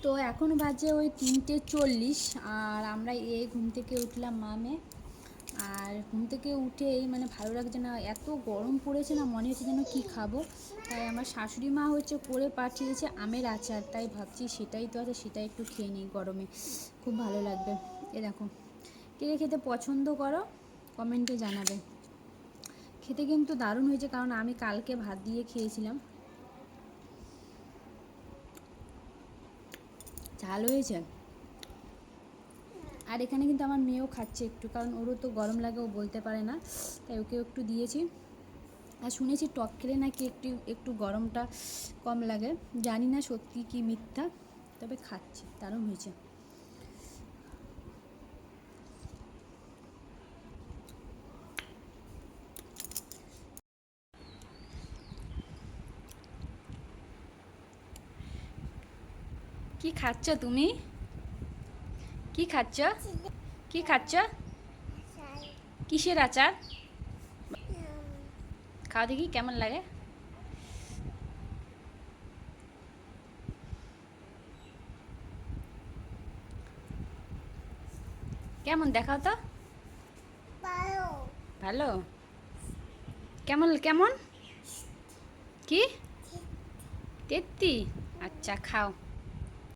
তো এখন বাজে ওই 3:40 আর আমরা এই ঘুম থেকে উঠলাম মামে। আর ঘুম থেকে উঠেই মানে ভালো লাগছে না, এত গরম পড়েছে না, মনে হচ্ছে যেন কী খাবো। তাই আমার শাশুড়ি মা হচ্ছে করে পাঠিয়েছে আমের আচার, তাই ভাবছি সেটাই তো আছে, সেটাই একটু খেয়ে নিই গরমে, খুব ভালো লাগবে। এ দেখো, কে খেতে পছন্দ করো কমেন্টে জানাবে। খেতে কিন্তু দারুণ হয়েছে, কারণ আমি কালকে ভাত দিয়ে খেয়েছিলাম। ঝাল হয়েছে। আর এখানে কিন্তু আমার মেয়েও খাচ্ছে একটু, কারণ ওরও তো গরম লাগে, ও বলতে পারে না, তাই ওকে একটু দিয়েছি। আর শুনেছি টক খেলে নাকি একটু একটু গরমটা কম লাগে, জানি না সত্যি কি মিথ্যা, তবে খাচ্ছি, দারুণ হয়েছে। কি খাচ্ছ তুমি? কি খাচ্ছ? কি খাচ্ছ? কিসের আচার? খাওয়া দেখি কেমন লাগে। কেমন দেখাও তো। ভালো? কেমন কেমন? কি তেত্তি? আচ্ছা খাও।